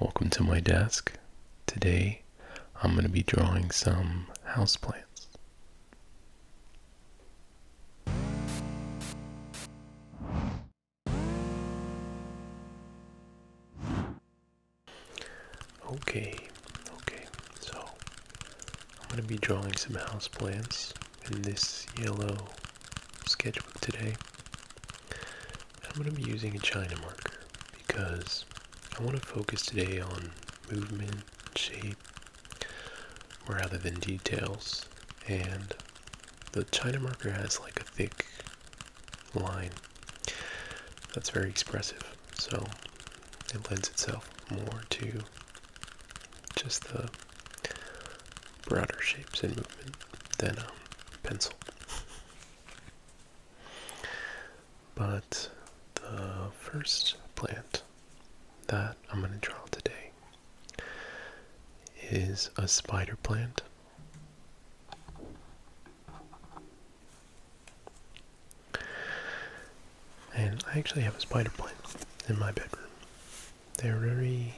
Welcome to my desk. Today I'm going to be drawing some houseplants. Okay, so I'm going to be drawing some houseplants in this yellow sketchbook today. I'm going to be using a China marker because I want to focus today on movement, shape, rather than details. And the China marker has like a thick line that's very expressive, so it lends itself more to just the broader shapes and movement than a pencil. But the first plant that I'm going to draw today is a spider plant. And I actually have a spider plant in my bedroom. They're very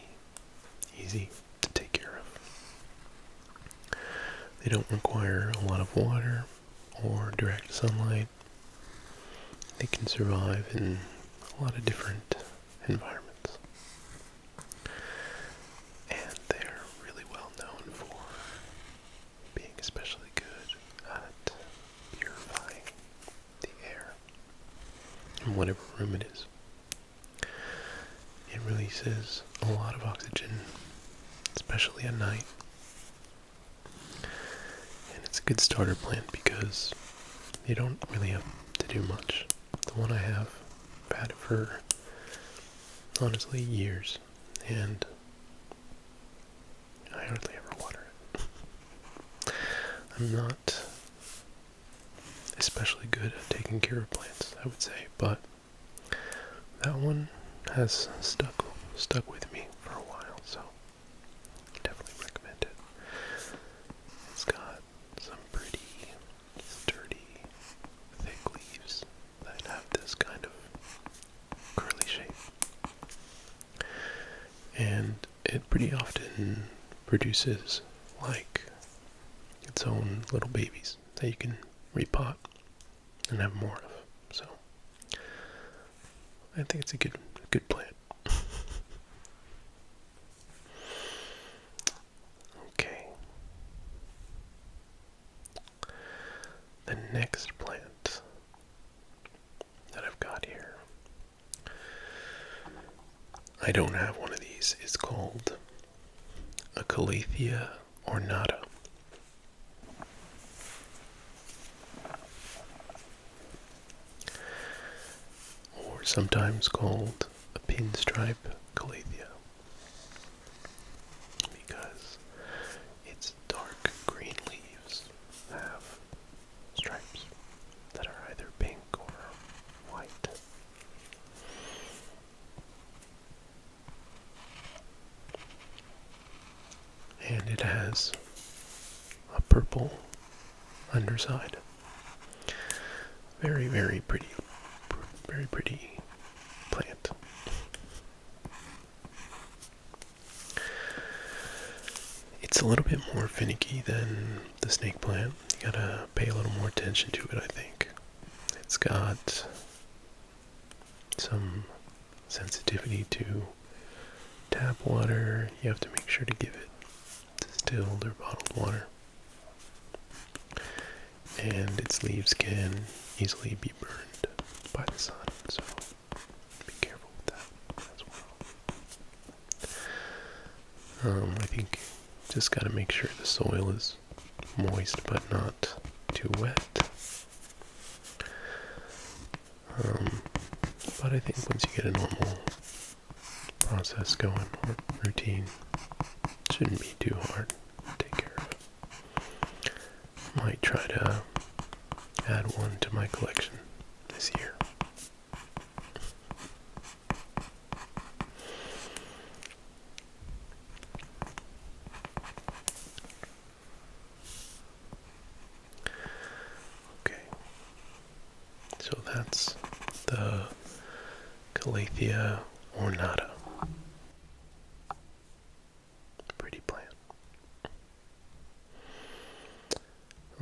easy to take care of. They don't require a lot of water or direct sunlight. They can survive in a lot of different environments. And they're really well known for being especially good at purifying the air in whatever room it is. It releases a lot of oxygen, especially at night. And it's a good starter plant because you don't really have to do much. The one I have, I've had it for honestly years, and I hardly ever water it. I'm not especially good at taking care of plants, I would say, but that one has stuck with me for a while, so definitely recommend it. It's got some pretty sturdy, thick leaves that have this kind of curly shape, and it pretty often produces like its own little babies that you can repot and have more of. So I think it's a good plant. Okay. The next plant that I've got here, I don't have one of these. It's called a Calathea ornata. Or sometimes called a pinstripe Calathea, because its dark green leaves have stripes that are either pink or white. And it has a purple underside. Very, very pretty plant. It's a little bit more finicky than the snake plant. You gotta pay a little more attention to it, I think. It's got some sensitivity to tap water. You have to make sure to give it distilled or bottled water. And its leaves can easily be burned by the sun, so be careful with that as well. I think just gotta make sure the soil is moist but not too wet. But I think once you get a normal process going, or routine, it shouldn't be too hard to take care of. Might try to add one to my collection this year. Okay, so that's the Calathea ornata.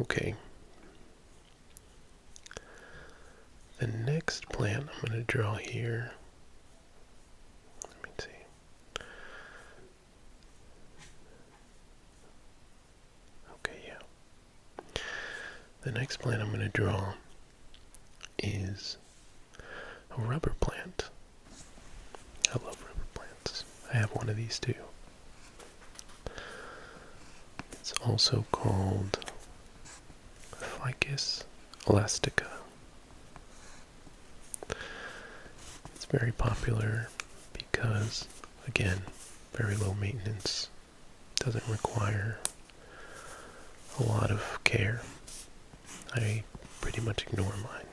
Okay. The next plant I'm going to draw here. Let me see. Okay, yeah. The next plant I'm going to draw is a rubber plant. I love rubber plants. I have one of these too. It's also called Ficus elastica. It's very popular because, again, very low maintenance. Doesn't require a lot of care. I pretty much ignore mine,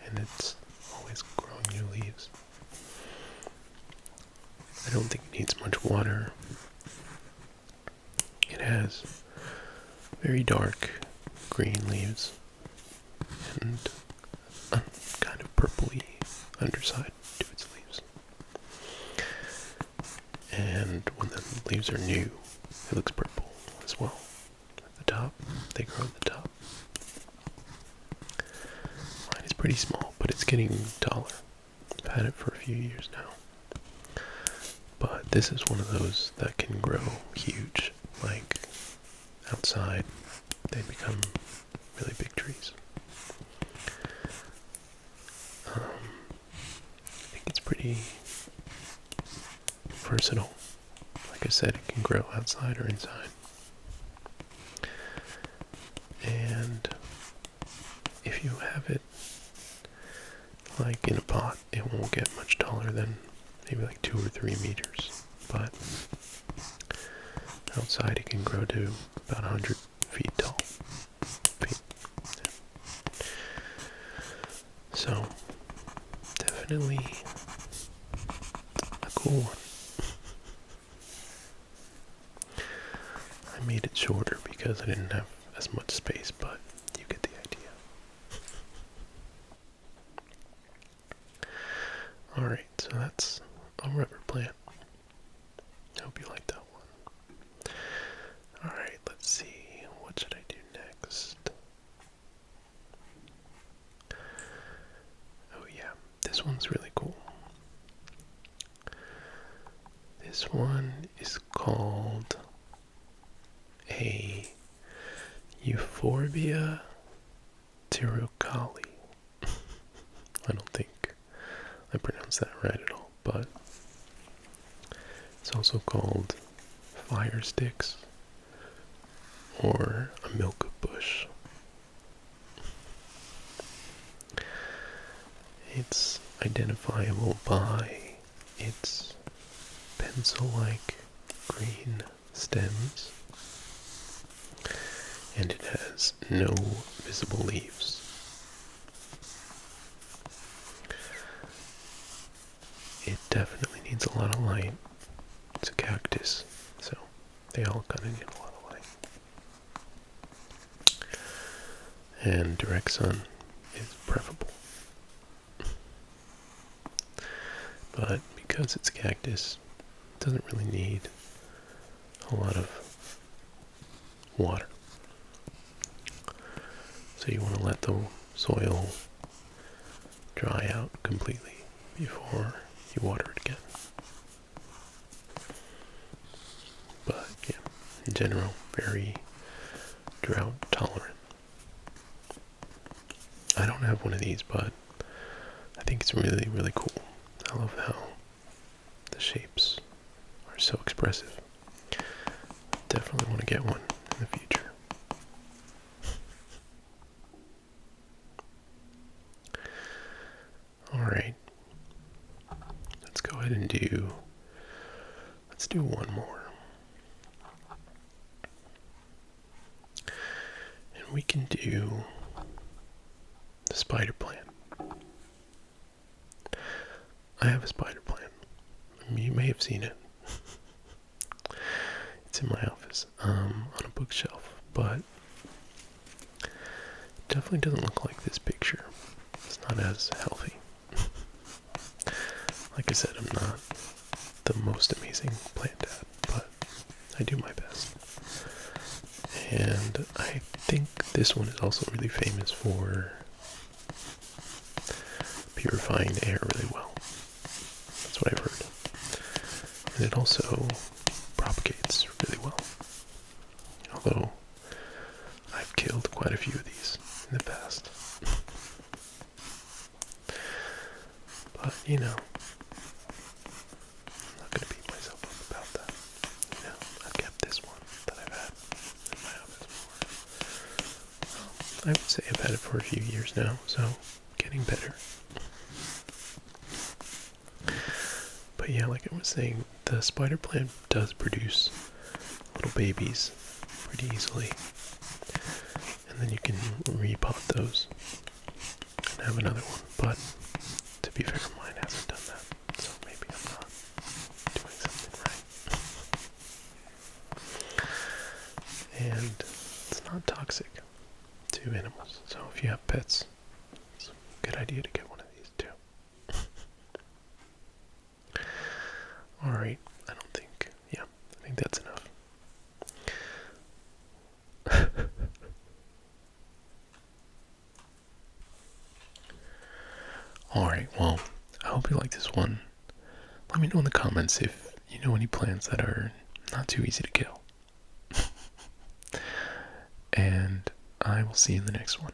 and it's always growing new leaves. I don't think it needs much water. It has very dark green leaves and a kind of purpley underside to its leaves. And when the leaves are new, it looks purple as well. At the top, they grow at the top. Mine is pretty small, but it's getting taller. I've had it for a few years now. But this is one of those that can grow huge. Like outside, they become really big trees. I think it's pretty versatile. Like I said, it can grow outside or inside. And if you have it like in a pot, it won't get much taller than maybe like 2 or 3 meters. But outside it can grow to about 100 feet tall. So, definitely a cool one. I made it shorter because I didn't have as much space, but you get the idea. Alright, so that's a rubber plant. I hope you like that one. Alright, let's see. What should I do next? Oh yeah, this one's really cool. This one is called a Euphorbia tirocali. I don't think I pronounced that right at all, but it's also called fire sticks or a milk bush. It's identifiable by its pencil-like green stems, and it has no visible leaves. It definitely needs a lot of light. It's a cactus, so they all kind of need a lot of light. And direct sun is preferable. But because it's a cactus, it doesn't really need a lot of water. So you want to let the soil dry out completely before you water it again. But yeah, in general, very drought tolerant. I don't have one of these, but I think it's really, really cool. I love how the shapes are so expressive. Definitely want to get one in the future. Alright, let's go ahead and let's do one more. And we can do the spider plant. I have a spider plant. You may have seen it. It's in my office, on a bookshelf, but it definitely doesn't look like this picture. It's not as healthy. Like I said, I'm not the most amazing plant dad, but I do my best. And I think This one is also really famous for purifying the air really well. That's what I've heard. And it also propagates really well. Although I've killed quite a few of these in the past. But, you know, I'm not going to beat myself up about that. You know, I've kept this one that I've had in my office for, I would say I've had it for a few years now, so getting better. But yeah, like I was saying, the spider plant does produce little babies pretty easily. And then you can repot those and have another one. But to be fair, mine hasn't done that. So maybe I'm not doing something right. And it's not toxic to animals. So if you have pets, it's a good idea to get one of these too. Alright, I think that's enough. Alright, well, I hope you like this one. Let me know in the comments if you know any plants that are not too easy to kill. And I will see you in the next one.